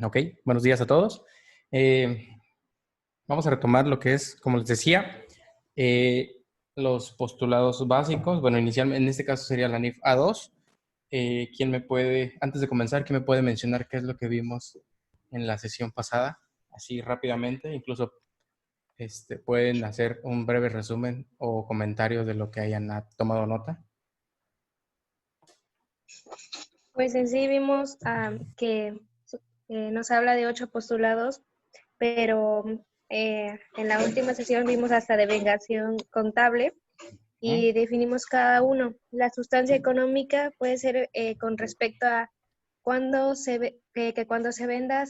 Ok, buenos días a todos. Eh, Vamos a retomar lo que es, como les decía, eh, los postulados básicos. Bueno, inicialmente, en este caso sería la NIF A2. ¿Quién me puede, antes de comenzar, quién me puede mencionar qué es lo que vimos en la sesión pasada? Así rápidamente, incluso pueden hacer un breve resumen o comentario de lo que hayan tomado nota. Pues en sí vimos que nos habla de 8 postulados, pero en la última sesión vimos hasta de vengación contable y definimos cada uno. La sustancia económica puede ser con respecto a cuando que cuando se venda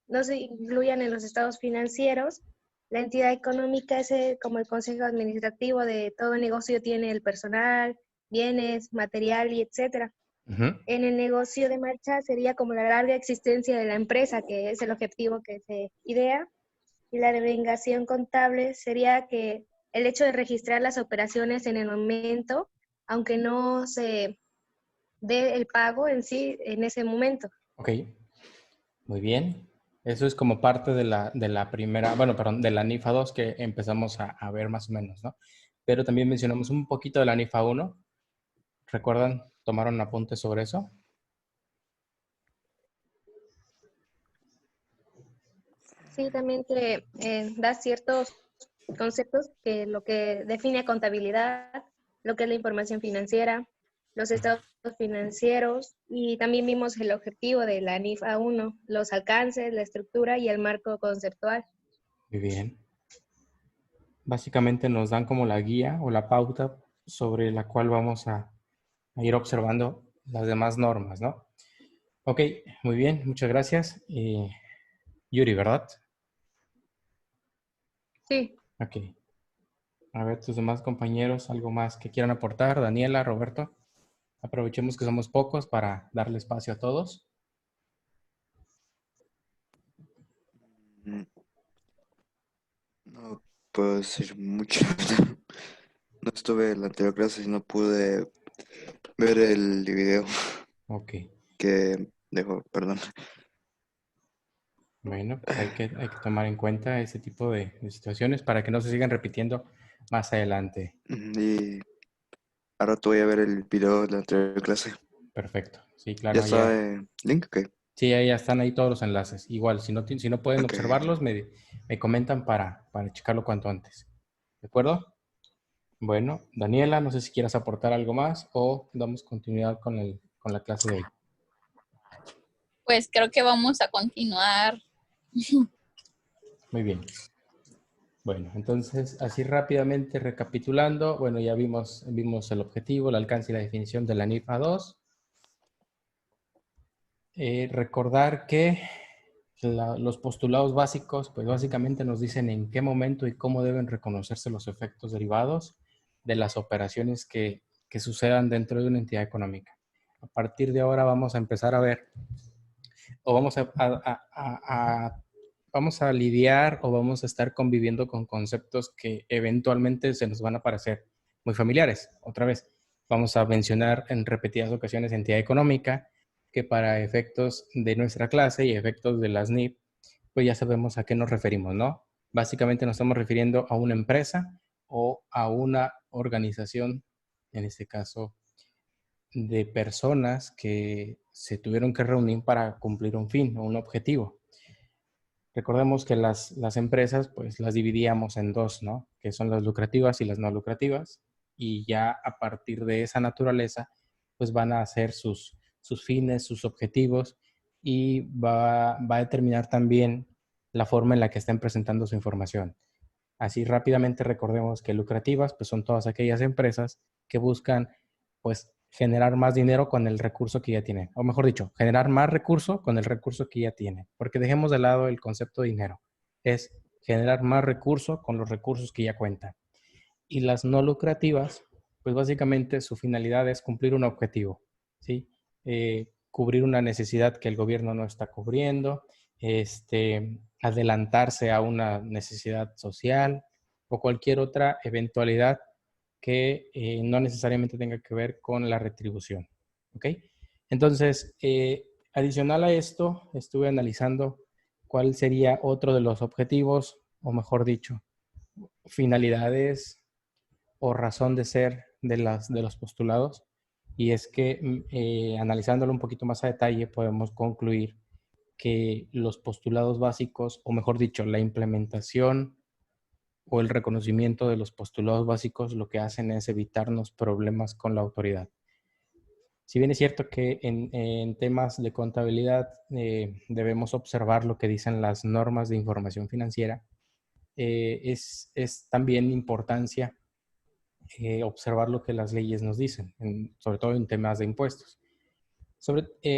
no se incluyan en los estados financieros. La entidad económica es como el consejo administrativo de todo negocio, tiene el personal, bienes, material y etcétera. Ujú. En el negocio de marcha sería como la larga existencia de la empresa, que es el objetivo que se idea, y la devengación contable sería que el hecho de registrar las operaciones en el momento, aunque no se dé el pago en sí en ese momento. Ok, muy bien. Eso es como parte de la primera, bueno, perdón, de la NIFA 2 que empezamos a ver más o menos, ¿no? Pero también mencionamos un poquito de la NIFA 1. ¿Recuerdan? ¿Tomaron apuntes sobre eso? Sí, también te da ciertos conceptos que lo que define contabilidad, lo que es la información financiera, los estados financieros, y también vimos el objetivo de la NIF A1, los alcances, la estructura y el marco conceptual. Muy bien. Básicamente nos dan como la guía o la pauta sobre la cual vamos a ir observando las demás normas, ¿no? Ok, muy bien, muchas gracias. Yuri, ¿verdad? Sí, Ok. A ver, tus demás compañeros, ¿algo más que quieran aportar? Daniela, Roberto. Aprovechemos que somos pocos para darle espacio a todos. Mm, No puedo decir mucho. No estuve en la anterior clase y no pude ver el video Ok. que dejó, perdón. Bueno, pues hay que tomar en cuenta ese tipo de situaciones para que no se sigan repitiendo más adelante. Y ahora te voy a ver el video de la anterior clase. Perfecto. Sí, ¿Ya claro, está ya. en link? Ok, Sí, ahí ya están ahí todos los enlaces. Igual, si no pueden ok. observarlos, me comentan para checarlo cuanto antes. ¿De acuerdo? Bueno, Daniela, no sé si quieras aportar algo más o damos continuidad con la clase de hoy. Pues creo que vamos a continuar. Muy bien. Bueno, entonces, así rápidamente recapitulando, bueno, ya vimos el objetivo, el alcance y la definición de la NIFA 2. Recordar que los postulados básicos, pues básicamente nos dicen en qué momento y cómo deben reconocerse los efectos derivados de las operaciones que sucedan dentro de una entidad económica. A partir de ahora vamos a empezar a ver, o vamos a lidiar o vamos a estar conviviendo con conceptos que eventualmente se nos van a parecer muy familiares. Otra vez, vamos a mencionar en repetidas ocasiones entidad económica, que para efectos de nuestra clase y efectos de las NIP, pues ya sabemos a qué nos referimos, ¿no? Básicamente nos estamos refiriendo a una empresa o a una organización, en este caso, de personas que se tuvieron que reunir para cumplir un fin o un objetivo. Recordemos que las empresas, pues las dividíamos en dos, ¿no? Que son las lucrativas y las no lucrativas. Y ya a partir de esa naturaleza, pues van a hacer sus fines, sus objetivos y va a determinar también la forma en la que estén presentando su información. Así rápidamente recordemos que lucrativas, pues son todas aquellas empresas que buscan, pues, generar más dinero con el recurso que ya tienen. O mejor dicho, generar más recurso con el recurso que ya tienen. Porque dejemos de lado el concepto de dinero. Es generar más recurso con los recursos que ya cuentan. Y las no lucrativas, pues básicamente su finalidad es cumplir un objetivo, ¿sí? Cubrir una necesidad que el gobierno no está cubriendo, adelantarse a una necesidad social o cualquier otra eventualidad que no necesariamente tenga que ver con la retribución, ¿ok? Entonces, Adicional a esto, estuve analizando cuál sería otro de los objetivos, o mejor dicho, finalidades o razón de ser de los postulados. Y es que analizándolo un poquito más a detalle, podemos concluir que los postulados básicos, o mejor dicho, la implementación o el reconocimiento de los postulados básicos, lo que hacen es evitarnos problemas con la autoridad. Si bien es cierto que en temas de contabilidad debemos observar lo que dicen las normas de información financiera, es también importancia observar lo que las leyes nos dicen, sobre todo en temas de impuestos.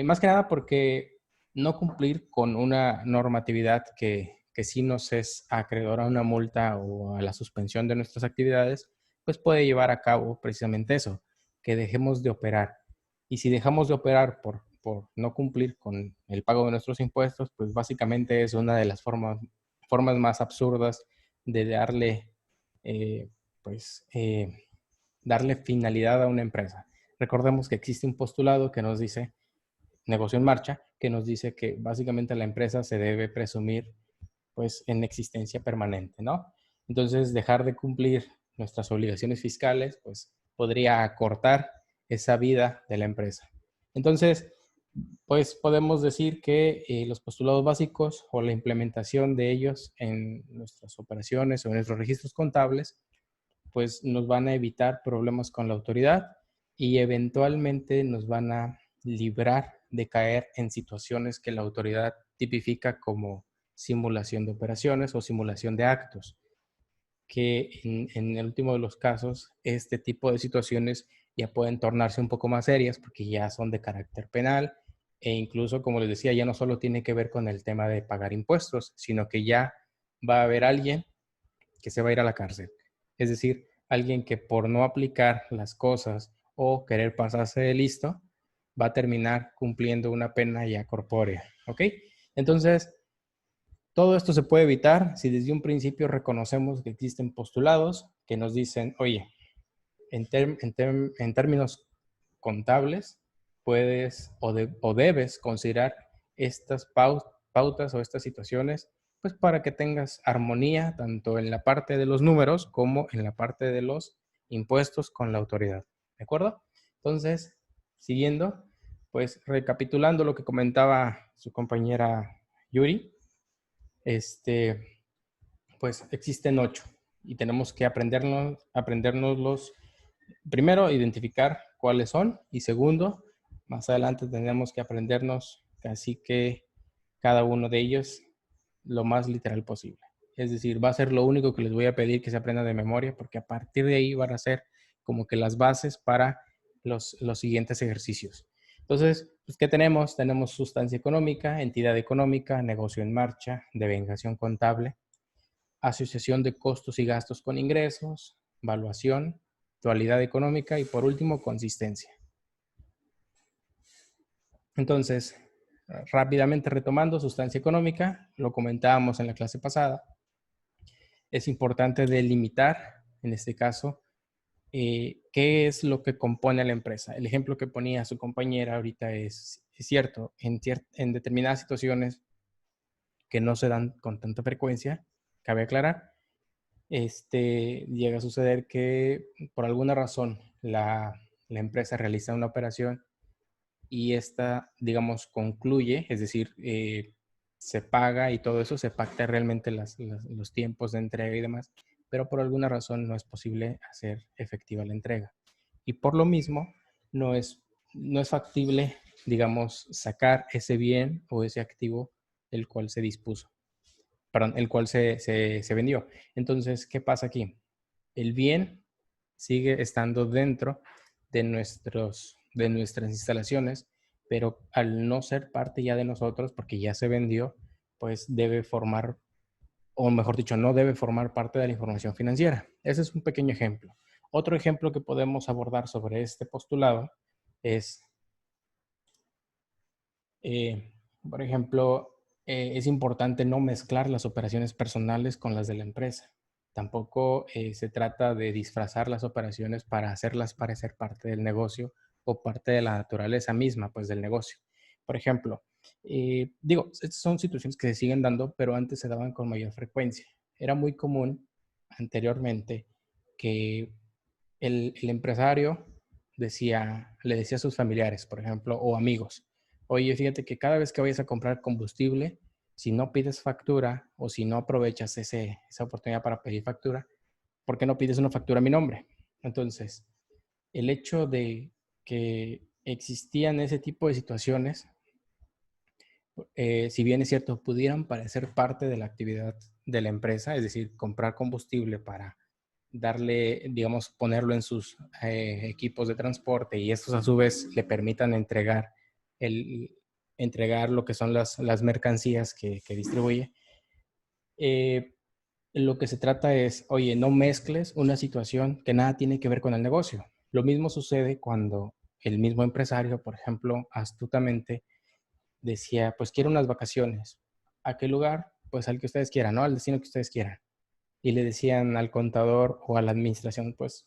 Más que nada porque no cumplir con una normatividad que sí nos es acreedora a una multa o a la suspensión de nuestras actividades, pues puede llevar a cabo precisamente eso, que dejemos de operar. Y si dejamos de operar por no cumplir con el pago de nuestros impuestos, pues básicamente es una de las formas más absurdas de eh, pues, darle finalidad a una empresa. Recordemos que existe un postulado que nos dice, negocio en marcha, que nos dice que básicamente la empresa se debe presumir pues en existencia permanente, ¿no? Entonces, dejar de cumplir nuestras obligaciones fiscales, pues podría acortar esa vida de la empresa. Entonces, pues podemos decir que los postulados básicos o la implementación de ellos en nuestras operaciones o en nuestros registros contables pues nos van a evitar problemas con la autoridad y eventualmente nos van a librar de caer en situaciones que la autoridad tipifica como simulación de operaciones o simulación de actos, que en el último de los casos, este tipo de situaciones ya pueden tornarse un poco más serias porque ya son de carácter penal e incluso, como les decía, ya no solo tiene que ver con el tema de pagar impuestos, sino que ya va a haber alguien que se va a ir a la cárcel. Es decir, alguien que por no aplicar las cosas o querer pasarse de listo, va a terminar cumpliendo una pena ya corpórea. ¿Ok? Entonces, todo esto se puede evitar si desde un principio reconocemos que existen postulados que nos dicen, oye, en términos contables, puedes o debes considerar estas pautas o estas situaciones, pues para que tengas armonía tanto en la parte de los números como en la parte de los impuestos con la autoridad. ¿De acuerdo? Entonces, siguiendo, pues recapitulando lo que comentaba su compañera Yuri, pues existen 8 y tenemos que aprendernoslos. Primero, identificar cuáles son y segundo, más adelante tenemos que aprendernos casi que cada uno de ellos lo más literal posible. Es decir, va a ser lo único que les voy a pedir que se aprendan de memoria porque a partir de ahí van a ser como que las bases para los siguientes ejercicios. Entonces, pues, ¿qué tenemos? Tenemos sustancia económica, entidad económica, negocio en marcha, devengación contable, asociación de costos y gastos con ingresos, valuación, dualidad económica y por último, consistencia. Entonces, rápidamente retomando, sustancia económica, lo comentábamos en la clase pasada, es importante delimitar, en este caso, qué es lo que compone a la empresa. El ejemplo que ponía su compañera ahorita es cierto, en determinadas situaciones que no se dan con tanta frecuencia, cabe aclarar, llega a suceder que por alguna razón la empresa realiza una operación y esta, digamos, concluye, es decir, se paga y todo eso, se pacta realmente los tiempos de entrega y demás, pero por alguna razón no es posible hacer efectiva la entrega. Y por lo mismo, no es factible, digamos, sacar ese bien o ese activo del cual se dispuso, perdón, el cual se vendió. Entonces, ¿qué pasa aquí? El bien sigue estando dentro de nuestras instalaciones, pero al no ser parte ya de nosotros, porque ya se vendió, pues debe formar, o mejor dicho, no debe formar parte de la información financiera. Ese es un pequeño ejemplo. Otro ejemplo que podemos abordar sobre este postulado es, por ejemplo, es importante no mezclar las operaciones personales con las de la empresa. Tampoco se trata de disfrazar las operaciones para hacerlas parecer parte del negocio o parte de la naturaleza misma, pues, del negocio. Por ejemplo, digo, estas son situaciones que se siguen dando, pero antes se daban con mayor frecuencia. Era muy común anteriormente que el empresario le decía a sus familiares, por ejemplo, o amigos, oye, fíjate que cada vez que vayas a comprar combustible, si no pides factura o si no aprovechas esa oportunidad para pedir factura, ¿por qué no pides una factura a mi nombre? Entonces, el hecho de que existían ese tipo de situaciones, si bien es cierto, pudieran parecer parte de la actividad de la empresa, es decir, comprar combustible para darle, digamos, ponerlo en sus equipos de transporte y estos a su vez le permitan entregar lo que son las mercancías que distribuye. Eh, lo que se trata es, oye, no mezcles una situación que nada tiene que ver con el negocio. Lo mismo sucede cuando el mismo empresario, por ejemplo, astutamente decía, pues quiero unas vacaciones. ¿A qué lugar? Pues al que ustedes quieran, ¿no? Al destino que ustedes quieran. Y le decían al contador o a la administración, pues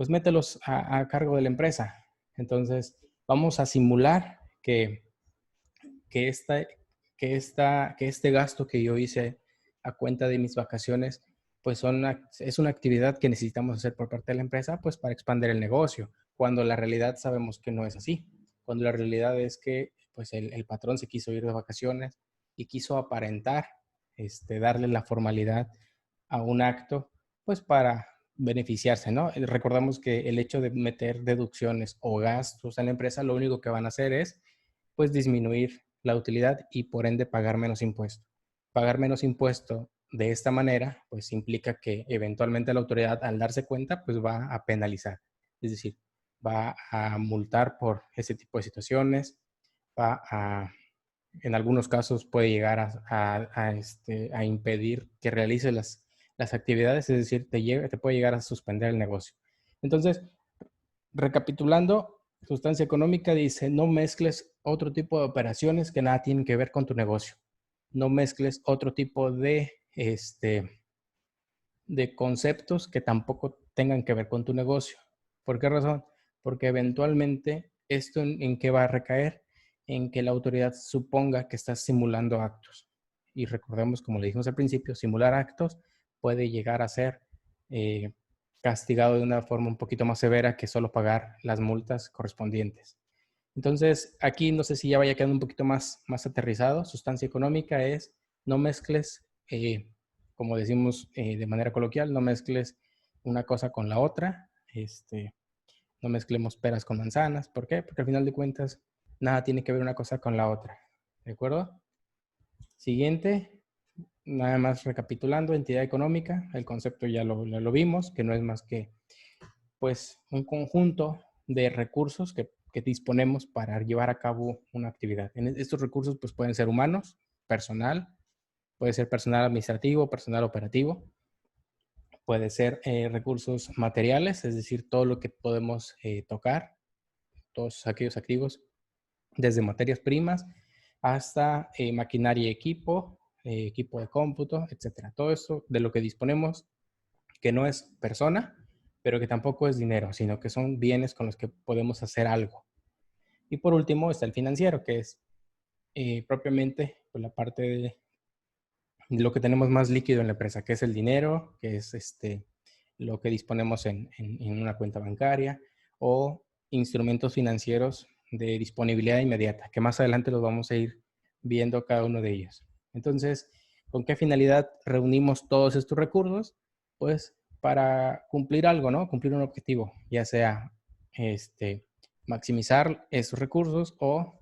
mételos a cargo de la empresa. Entonces, vamos a simular que, esta, que este gasto que yo hice a cuenta de mis vacaciones, pues es una actividad que necesitamos hacer por parte de la empresa, pues para expandir el negocio, cuando la realidad sabemos que no es así, cuando la realidad es que pues el patrón se quiso ir de vacaciones y quiso aparentar, darle la formalidad a un acto, pues para beneficiarse, ¿no? Recordamos que el hecho de meter deducciones o gastos en la empresa, lo único que van a hacer es, pues, disminuir la utilidad y por ende pagar menos impuesto. Pagar menos impuesto de esta manera, pues implica que eventualmente la autoridad, al darse cuenta, pues va a penalizar. Es decir, va a multar por ese tipo de situaciones, va a, en algunos casos puede llegar a impedir que realice las actividades, es decir, te puede llegar a suspender el negocio. Entonces, recapitulando, sustancia económica dice, no mezcles otro tipo de operaciones que nada tienen que ver con tu negocio. No mezcles otro tipo de conceptos que tampoco tengan que ver con tu negocio. ¿Por qué razón? Porque eventualmente esto en qué va a recaer, en que la autoridad suponga que estás simulando actos. Y recordemos, como le dijimos al principio, simular actos puede llegar a ser castigado de una forma un poquito más severa que solo pagar las multas correspondientes. Entonces, aquí no sé si ya vaya quedando un poquito más aterrizado. Sustancia económica es no mezcles, como decimos de manera coloquial, no mezcles una cosa con la otra. No mezclemos peras con manzanas. ¿Por qué? Porque al final de cuentas, nada tiene que ver una cosa con la otra. ¿De acuerdo? Siguiente, nada más recapitulando, entidad económica. El concepto ya lo vimos, que no es más que pues un conjunto de recursos que disponemos para llevar a cabo una actividad. Estos recursos pues pueden ser humanos, personal, puede ser personal administrativo, personal operativo, puede ser recursos materiales, es decir, todo lo que podemos tocar, todos aquellos activos, desde materias primas hasta maquinaria y equipo de cómputo, etcétera. Todo eso de lo que disponemos que no es persona, pero que tampoco es dinero, sino que son bienes con los que podemos hacer algo. Y por último está el financiero, que es propiamente pues, la parte de lo que tenemos más líquido en la empresa, que es el dinero, que es lo que disponemos en una cuenta bancaria o instrumentos financieros de disponibilidad inmediata, que más adelante los vamos a ir viendo cada uno de ellos. Entonces, ¿con qué finalidad reunimos todos estos recursos? Pues para cumplir algo, ¿no? Cumplir un objetivo, ya sea maximizar esos recursos o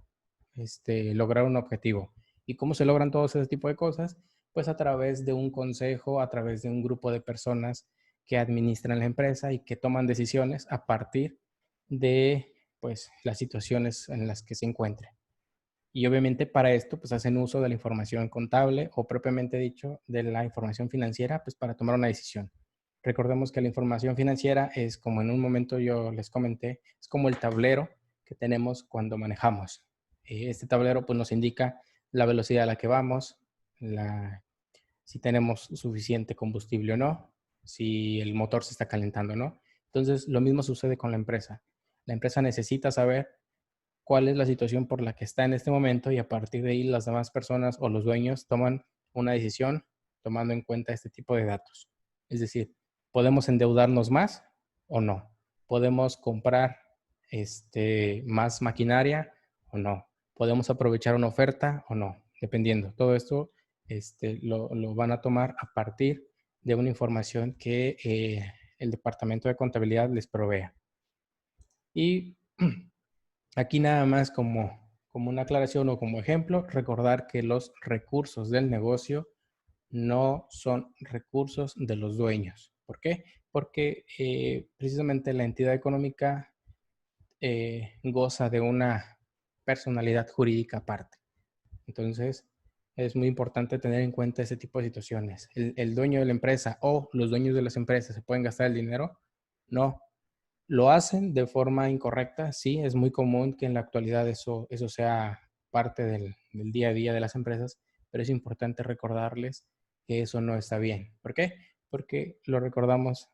lograr un objetivo. ¿Y cómo se logran todos ese tipo de cosas? Pues a través de un consejo, a través de un grupo de personas que administran la empresa y que toman decisiones a partir de pues las situaciones en las que se encuentren. Y obviamente para esto pues hacen uso de la información contable o propiamente dicho de la información financiera pues para tomar una decisión. Recordemos que la información financiera es como en un momento yo les comenté, es como el tablero que tenemos cuando manejamos. Este tablero pues nos indica la velocidad a la que vamos, si tenemos suficiente combustible o no, si el motor se está calentando o no. Entonces lo mismo sucede con la empresa. La empresa necesita saber cuál es la situación por la que está en este momento y a partir de ahí las demás personas o los dueños toman una decisión tomando en cuenta este tipo de datos. Es decir, ¿podemos endeudarnos más o no? ¿Podemos comprar más maquinaria o no? ¿Podemos aprovechar una oferta o no? Dependiendo. Todo esto lo van a tomar a partir de una información que el Departamento de Contabilidad les provea. Y aquí nada más como una aclaración o como ejemplo, recordar que los recursos del negocio no son recursos de los dueños. ¿Por qué? Porque precisamente la entidad económica goza de una personalidad jurídica aparte. Entonces, es muy importante tener en cuenta ese tipo de situaciones. ¿El dueño de la empresa o los dueños de las empresas se pueden gastar el dinero? No. ¿Lo hacen de forma incorrecta? Sí, es muy común que en la actualidad eso sea parte del día a día de las empresas, pero es importante recordarles que eso no está bien. ¿Por qué? Porque lo recordamos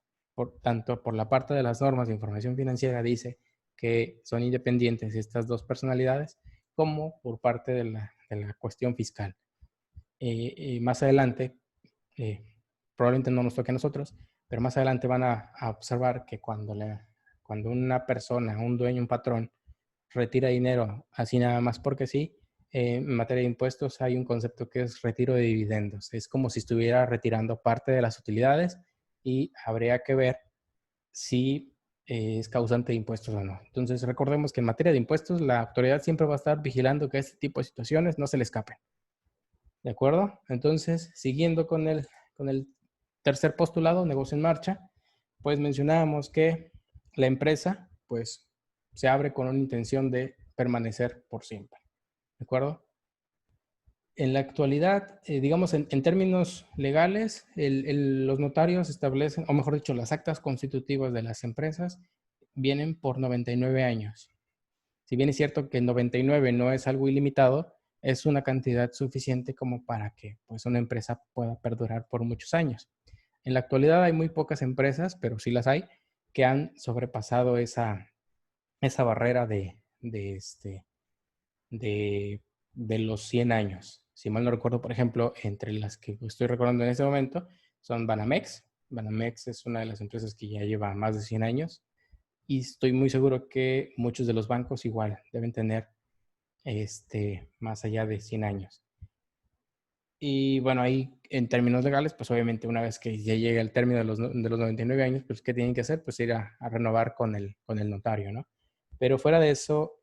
tanto por la parte de las normas de información financiera dice que son independientes estas dos personalidades, como por parte de la cuestión fiscal. Más adelante, probablemente no nos toque a nosotros, pero más adelante van a observar que cuando una persona, un dueño, un patrón, retira dinero así nada más porque sí, en materia de impuestos hay un concepto que es retiro de dividendos. Es como si estuviera retirando parte de las utilidades y habría que ver si es causante de impuestos o no. Entonces, recordemos que en materia de impuestos, la autoridad siempre va a estar vigilando que este tipo de situaciones no se le escapen. ¿De acuerdo? Entonces, siguiendo con el tercer postulado, negocio en marcha, pues mencionábamos que la empresa, pues, se abre con una intención de permanecer por siempre. ¿De acuerdo? En la actualidad, digamos, en términos legales, los notarios establecen, o mejor dicho, las actas constitutivas de las empresas vienen por 99 años. Si bien es cierto que 99 no es algo ilimitado, es una cantidad suficiente como para que pues, una empresa pueda perdurar por muchos años. En la actualidad hay muy pocas empresas, pero sí las hay, que han sobrepasado esa barrera de los 100 años. Si mal no recuerdo, por ejemplo, entre las que estoy recordando en este momento, son Banamex. Banamex es una de las empresas que ya lleva más de 100 años y estoy muy seguro que muchos de los bancos igual deben tener más allá de 100 años. Y bueno, ahí en términos legales, pues obviamente una vez que ya llegue el término de los 99 años, pues ¿qué tienen que hacer? Pues ir a renovar con el notario, ¿no? Pero fuera de eso,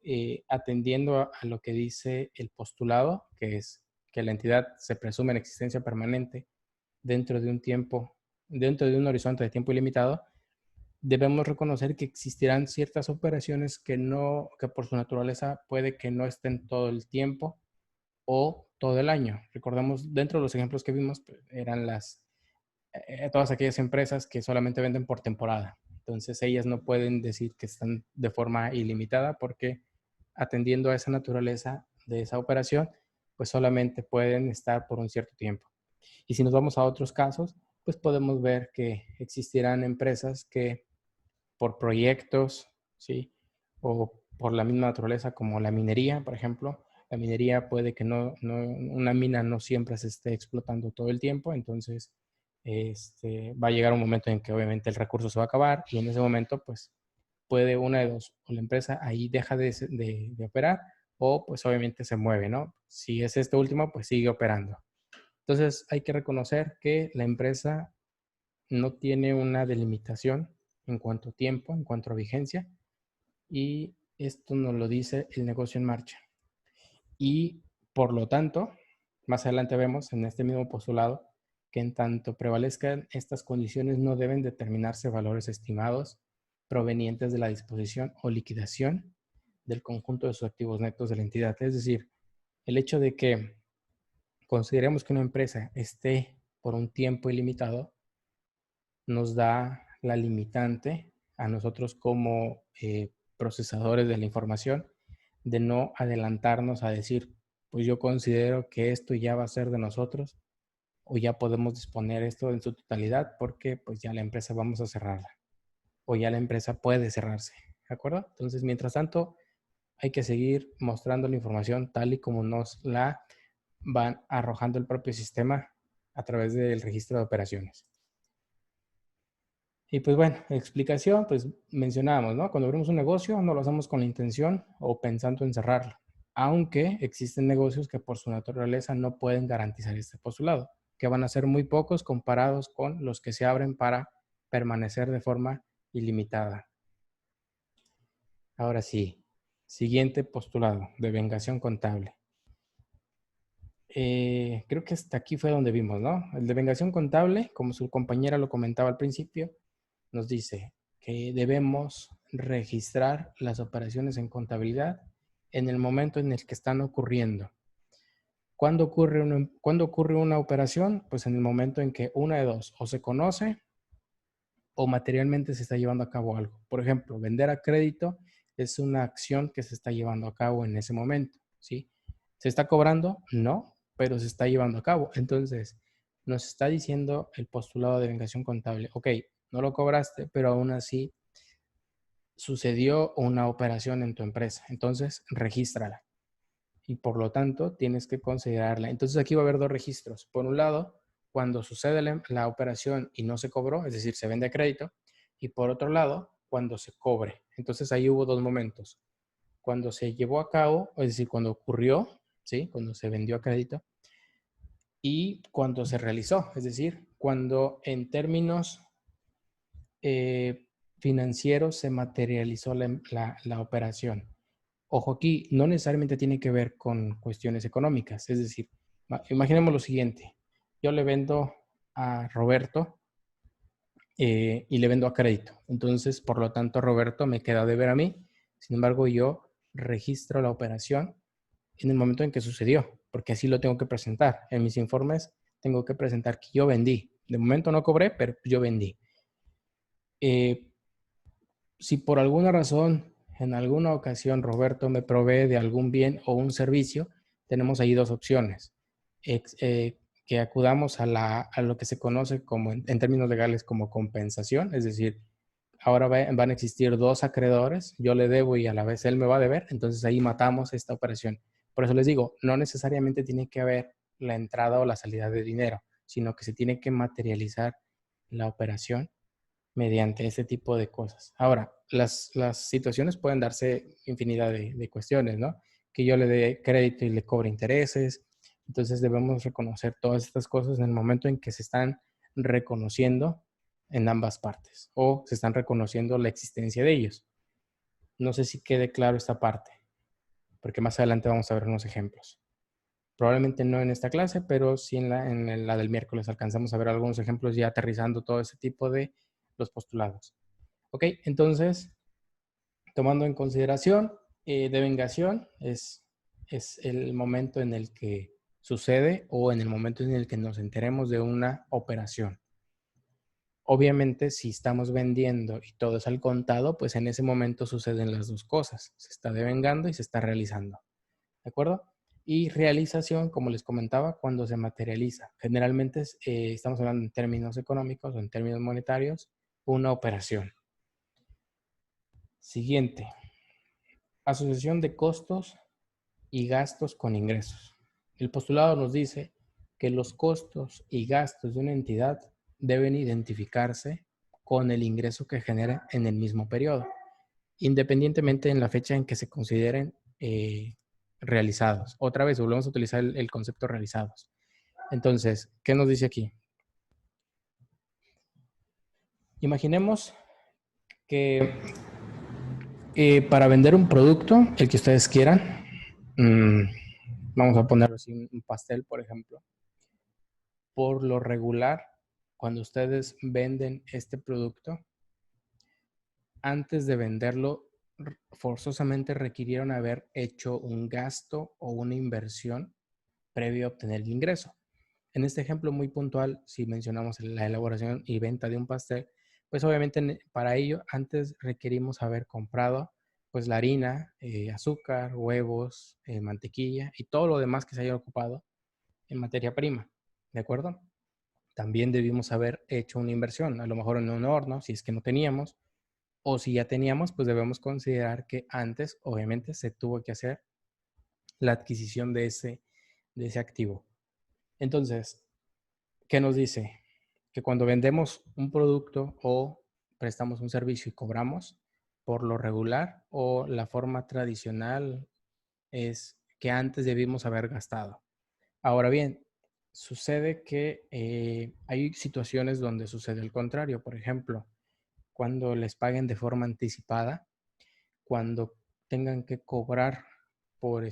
atendiendo a lo que dice el postulado, que es que la entidad se presume en existencia permanente dentro de un tiempo, dentro de un horizonte de tiempo ilimitado, debemos reconocer que existirán ciertas operaciones que por su naturaleza puede que no estén todo el tiempo o todo el año. Recordemos, dentro de los ejemplos que vimos, pues, eran todas aquellas empresas que solamente venden por temporada. Entonces, ellas no pueden decir que están de forma ilimitada porque atendiendo a esa naturaleza de esa operación, pues solamente pueden estar por un cierto tiempo. Y si nos vamos a otros casos, pues podemos ver que existirán empresas que por proyectos, ¿sí? O por la misma naturaleza como la minería, por ejemplo. La minería puede que una mina no siempre se esté explotando todo el tiempo, entonces va a llegar un momento en que obviamente el recurso se va a acabar y en ese momento pues puede una de dos, o la empresa ahí deja de operar o pues obviamente se mueve, ¿no? Si es este último, pues sigue operando. Entonces hay que reconocer que la empresa no tiene una delimitación en cuanto a tiempo, en cuanto a vigencia, y esto nos lo dice el negocio en marcha. Y por lo tanto, más adelante vemos en este mismo postulado que en tanto prevalezcan estas condiciones no deben determinarse valores estimados provenientes de la disposición o liquidación del conjunto de sus activos netos de la entidad. Es decir, el hecho de que consideremos que una empresa esté por un tiempo ilimitado nos da la limitante a nosotros como procesadores de la información de no adelantarnos a decir, pues yo considero que esto ya va a ser de nosotros o ya podemos disponer esto en su totalidad porque pues ya la empresa vamos a cerrarla o ya la empresa puede cerrarse, ¿de acuerdo? Entonces, mientras tanto, hay que seguir mostrando la información tal y como nos la van arrojando el propio sistema a través del registro de operaciones. Y pues bueno, explicación, pues mencionábamos, ¿no? Cuando abrimos un negocio no lo hacemos con la intención o pensando en cerrarlo, aunque existen negocios que por su naturaleza no pueden garantizar este postulado, que van a ser muy pocos comparados con los que se abren para permanecer de forma ilimitada. Ahora sí, siguiente postulado, devengación contable. Creo que hasta aquí fue donde vimos, ¿no? El de devengación contable, como su compañera lo comentaba al principio, nos dice que debemos registrar las operaciones en contabilidad en el momento en el que están ocurriendo. ¿Cuándo ocurre una operación? Pues en el momento en que una de dos, o se conoce o materialmente se está llevando a cabo algo. Por ejemplo, vender a crédito es una acción que se está llevando a cabo en ese momento, ¿sí? ¿Se está cobrando? No, pero se está llevando a cabo. Entonces, nos está diciendo el postulado de devengación contable, ok, no lo cobraste, pero aún así sucedió una operación en tu empresa. Entonces, regístrala. Y por lo tanto, tienes que considerarla. Entonces, aquí va a haber dos registros. Por un lado, cuando sucede la operación y no se cobró, es decir, se vende a crédito. Y por otro lado, cuando se cobre. Entonces, ahí hubo dos momentos. Cuando se llevó a cabo, es decir, cuando ocurrió, ¿sí? Cuando se vendió a crédito. Y cuando se realizó, es decir, cuando en términos financieros se materializó la operación. Ojo aquí, no necesariamente tiene que ver con cuestiones económicas. Es decir, imaginemos lo siguiente. Yo le vendo a Roberto y le vendo a crédito. Entonces, por lo tanto, Roberto me queda de ver a mí. Sin embargo, yo registro la operación en el momento en que sucedió, porque así lo tengo que presentar. En mis informes tengo que presentar que yo vendí. De momento no cobré, pero yo vendí. Si por alguna razón, en alguna ocasión, Roberto me provee de algún bien o un servicio, tenemos ahí dos opciones. Que acudamos a lo que se conoce como, en términos legales, como compensación, es decir, ahora van a existir dos acreedores, yo le debo y a la vez él me va a deber, entonces ahí matamos esta operación. Por eso les digo, no necesariamente tiene que haber la entrada o la salida de dinero, sino que se tiene que materializar la operación mediante ese tipo de cosas. Ahora, las situaciones pueden darse infinidad de cuestiones, ¿no? Que yo le dé crédito y le cobre intereses. Entonces debemos reconocer todas estas cosas en el momento en que se están reconociendo en ambas partes o se están reconociendo la existencia de ellos. No sé si quede claro esta parte, porque más adelante vamos a ver unos ejemplos. Probablemente no en esta clase, pero sí en la del miércoles alcanzamos a ver algunos ejemplos ya aterrizando todo ese tipo de los postulados. Ok, entonces, tomando en consideración, devengación es el momento en el que sucede o en el momento en el que nos enteremos de una operación. Obviamente, si estamos vendiendo y todo es al contado, pues en ese momento suceden las dos cosas. Se está devengando y se está realizando. ¿De acuerdo? Y realización, como les comentaba, cuando se materializa. Generalmente estamos hablando en términos económicos o en términos monetarios, una operación. Siguiente. Asociación de costos y gastos con ingresos. El postulado nos dice que los costos y gastos de una entidad deben identificarse con el ingreso que genera en el mismo periodo, independientemente en la fecha en que se consideren realizados. Otra vez, volvemos a utilizar el concepto realizados. Entonces, ¿qué nos dice aquí? Imaginemos que para vender un producto, el que ustedes quieran, vamos a ponerlo así, un pastel, por ejemplo. Por lo regular, cuando ustedes venden este producto, antes de venderlo, forzosamente requirieron haber hecho un gasto o una inversión previo a obtener el ingreso. En este ejemplo muy puntual, si mencionamos la elaboración y venta de un pastel, pues obviamente para ello antes requerimos haber comprado pues la harina, azúcar, huevos, mantequilla y todo lo demás que se haya ocupado en materia prima, ¿de acuerdo? También debimos haber hecho una inversión, a lo mejor en un horno, si es que no teníamos, o si ya teníamos, pues debemos considerar que antes, obviamente, se tuvo que hacer la adquisición de ese activo. Entonces, ¿qué nos dice? Que cuando vendemos un producto o prestamos un servicio y cobramos, por lo regular o la forma tradicional es que antes debimos haber gastado. Ahora bien, sucede que hay situaciones donde sucede el contrario. Por ejemplo, cuando les paguen de forma anticipada, cuando tengan que cobrar por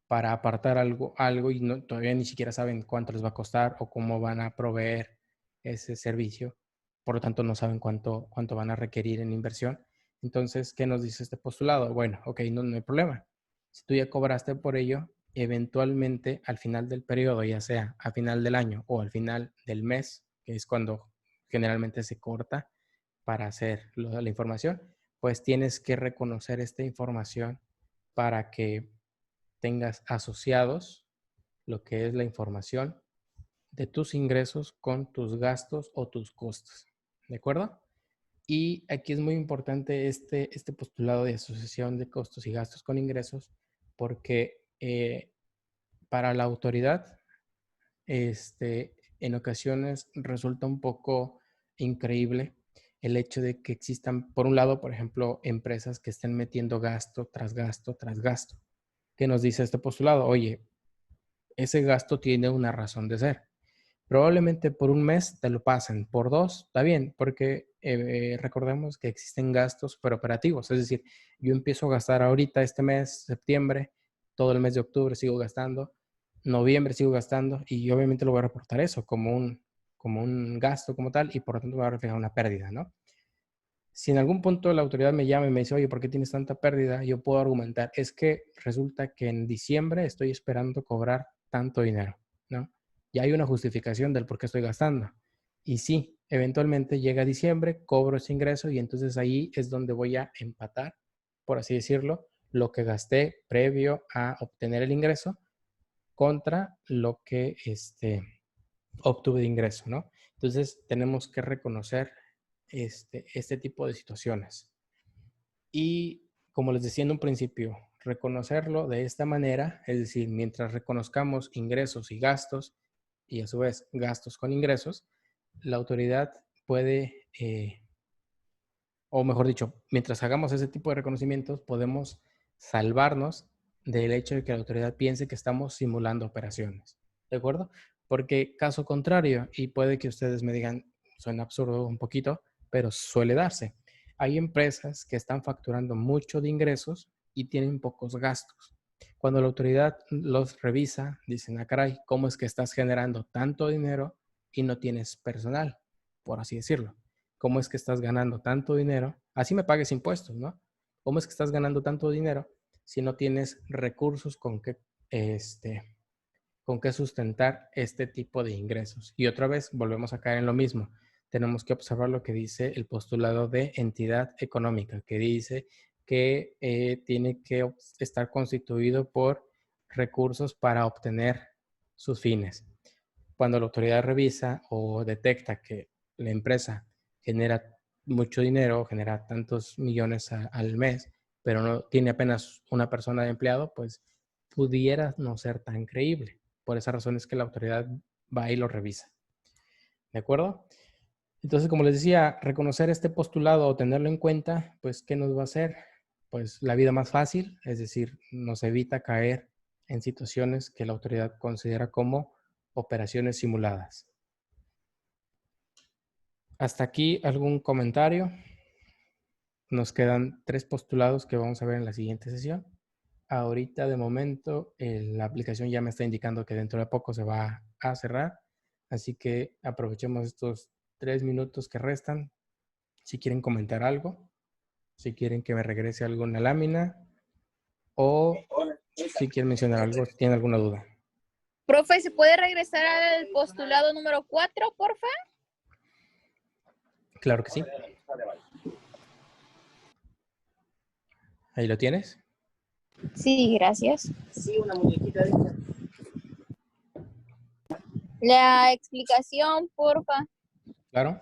para apartar algo y no, todavía ni siquiera saben cuánto les va a costar o cómo van a proveer ese servicio. Por lo tanto, no saben cuánto van a requerir en inversión. Entonces, ¿qué nos dice este postulado? Bueno, ok, no hay problema. Si tú ya cobraste por ello, eventualmente al final del periodo, ya sea a final del año o al final del mes, que es cuando generalmente se corta para hacer la información, pues tienes que reconocer esta información para que tengas asociados lo que es la información de tus ingresos con tus gastos o tus costos. ¿De acuerdo? Y aquí es muy importante este postulado de asociación de costos y gastos con ingresos porque para la autoridad en ocasiones resulta un poco increíble el hecho de que existan, por un lado, por ejemplo, empresas que estén metiendo gasto tras gasto tras gasto. ¿Qué nos dice este postulado? Oye, ese gasto tiene una razón de ser. Probablemente por un mes te lo pasen, por dos, está bien, porque recordemos que existen gastos superoperativos, es decir, yo empiezo a gastar ahorita este mes, septiembre, todo el mes de octubre sigo gastando, noviembre sigo gastando y obviamente lo voy a reportar eso como un gasto como tal y por lo tanto me va a reflejar una pérdida, ¿no? Si en algún punto la autoridad me llama y me dice, oye, ¿por qué tienes tanta pérdida? Yo puedo argumentar, es que resulta que en diciembre estoy esperando cobrar tanto dinero, ¿no? Ya hay una justificación del por qué estoy gastando. Y sí, eventualmente llega diciembre, cobro ese ingreso y entonces ahí es donde voy a empatar, por así decirlo, lo que gasté previo a obtener el ingreso contra lo que obtuve de ingreso, ¿no? Entonces tenemos que reconocer este tipo de situaciones. Y como les decía en un principio, reconocerlo de esta manera, es decir, mientras reconozcamos ingresos y gastos, y a su vez gastos con ingresos, la autoridad puede, o mejor dicho, mientras hagamos ese tipo de reconocimientos, podemos salvarnos del hecho de que la autoridad piense que estamos simulando operaciones. ¿De acuerdo? Porque caso contrario, y puede que ustedes me digan, suena absurdo un poquito, pero suele darse. Hay empresas que están facturando mucho de ingresos y tienen pocos gastos. Cuando la autoridad los revisa, dicen, ah, caray, ¿cómo es que estás generando tanto dinero y no tienes personal? Por así decirlo. ¿Cómo es que estás ganando tanto dinero? Así me pagues impuestos, ¿no? ¿Cómo es que estás ganando tanto dinero si no tienes recursos con qué sustentar este tipo de ingresos? Y otra vez volvemos a caer en lo mismo. Tenemos que observar lo que dice el postulado de entidad económica, que dice que tiene que estar constituido por recursos para obtener sus fines. Cuando la autoridad revisa o detecta que la empresa genera mucho dinero, genera tantos millones al mes, pero no tiene apenas una persona de empleado, pues pudiera no ser tan creíble. Por esa razón es que la autoridad va y lo revisa. ¿De acuerdo? Entonces, como les decía, reconocer este postulado o tenerlo en cuenta, pues, ¿qué nos va a hacer? Pues la vida más fácil, es decir, nos evita caer en situaciones que la autoridad considera como operaciones simuladas. Hasta aquí algún comentario. Nos quedan 3 postulados que vamos a ver en la siguiente sesión. Ahorita de momento la aplicación ya me está indicando que dentro de poco se va a cerrar. Así que aprovechemos estos 3 minutos que restan. Si quieren comentar algo, si quieren que me regrese alguna lámina o si quieren mencionar algo, si tienen alguna duda. Profe, ¿se puede regresar al postulado número 4, porfa? Claro que sí. Ahí lo tienes. Sí, gracias. La explicación, porfa. Claro.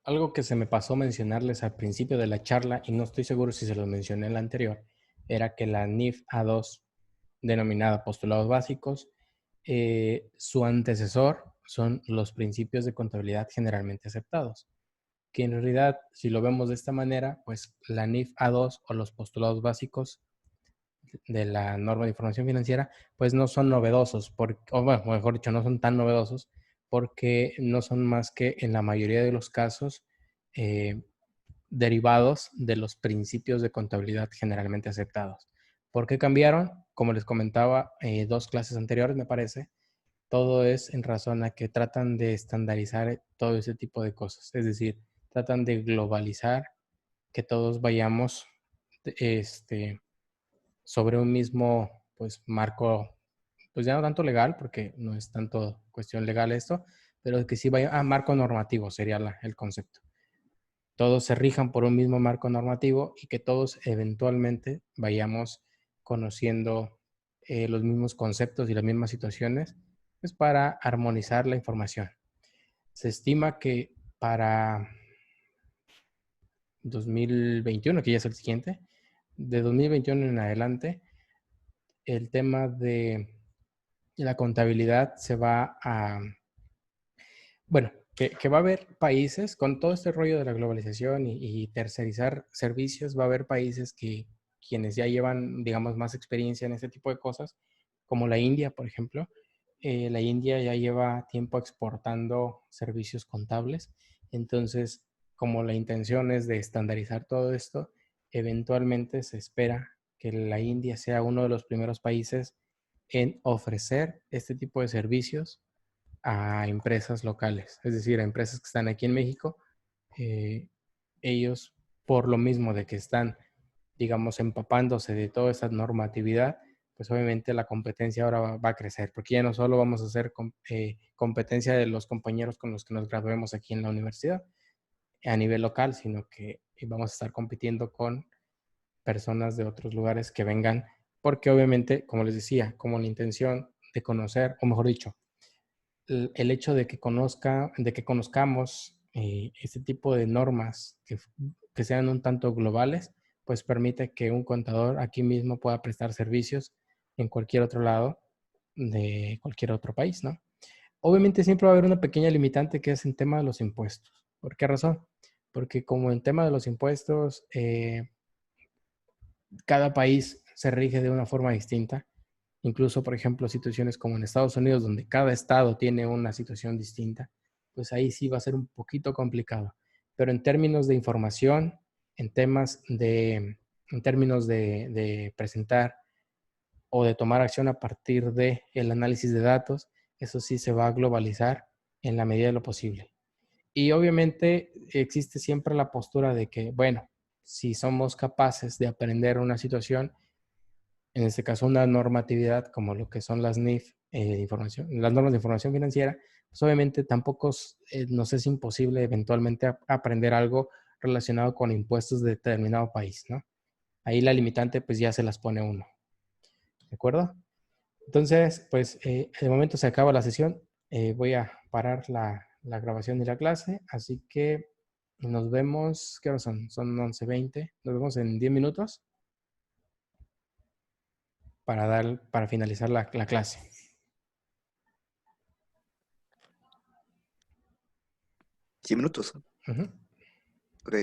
algo que se me pasó mencionarles al principio de la charla, y no estoy seguro si se los mencioné en la anterior, era que la NIF A2, denominada postulados básicos, su antecesor son los principios de contabilidad generalmente aceptados, que en realidad, si lo vemos de esta manera, pues la NIF A2 o los postulados básicos de la norma de información financiera, pues no son novedosos, o bueno, mejor dicho, no son tan novedosos, porque no son más que en la mayoría de los casos eh, derivados de los principios de contabilidad generalmente aceptados. ¿Por qué cambiaron? Como les comentaba, 2 clases anteriores, me parece, todo es en razón a que tratan de estandarizar todo ese tipo de cosas. Es decir, tratan de globalizar, que todos vayamos sobre un mismo pues, marco, pues ya no tanto legal, porque no es tanto cuestión legal esto, pero que sí vaya a marco normativo, sería el concepto. Todos se rijan por un mismo marco normativo y que todos eventualmente vayamos conociendo los mismos conceptos y las mismas situaciones, pues para armonizar la información. Se estima que para 2021, que ya es el siguiente, de 2021 en adelante, el tema de la contabilidad se va a, bueno, que va a haber países, con todo este rollo de la globalización y tercerizar servicios, va a haber países que quienes ya llevan, digamos, más experiencia en este tipo de cosas, como la India, por ejemplo. La India ya lleva tiempo exportando servicios contables. Entonces, como la intención es de estandarizar todo esto, eventualmente se espera que la India sea uno de los primeros países en ofrecer este tipo de servicios a empresas locales, es decir, a empresas que están aquí en México. eh, Ellos, por lo mismo de que están, digamos, empapándose de toda esa normatividad, pues obviamente la competencia ahora va a crecer, porque ya no solo vamos a hacer competencia de los compañeros con los que nos graduemos aquí en la universidad a nivel local, sino que vamos a estar compitiendo con personas de otros lugares que vengan, porque obviamente, como les decía, como la intención de conocer, o mejor dicho, el hecho de que conozcamos este tipo de normas que sean un tanto globales, pues permite que un contador aquí mismo pueda prestar servicios en cualquier otro lado de cualquier otro país, ¿no? Obviamente siempre va a haber una pequeña limitante que es en tema de los impuestos. ¿Por qué razón? Porque como en tema de los impuestos, cada país se rige de una forma distinta. Incluso, por ejemplo, situaciones como en Estados Unidos, donde cada estado tiene una situación distinta, pues ahí sí va a ser un poquito complicado. Pero en términos de información, en términos de presentar o de tomar acción a partir de el análisis de datos, eso sí se va a globalizar en la medida de lo posible. Y obviamente existe siempre la postura de que, bueno, si somos capaces de aprender una situación, en este caso una normatividad como lo que son las NIF, las normas de información financiera, pues obviamente tampoco nos es imposible eventualmente aprender algo relacionado con impuestos de determinado país, ¿no? Ahí la limitante pues ya se las pone uno, ¿de acuerdo? Entonces, pues de momento se acaba la sesión. Voy a parar la grabación de la clase, así que nos vemos, ¿qué hora son? Son 11:20, nos vemos en 10 minutos para finalizar la clase. 10 minutos. Uh-huh. Ok.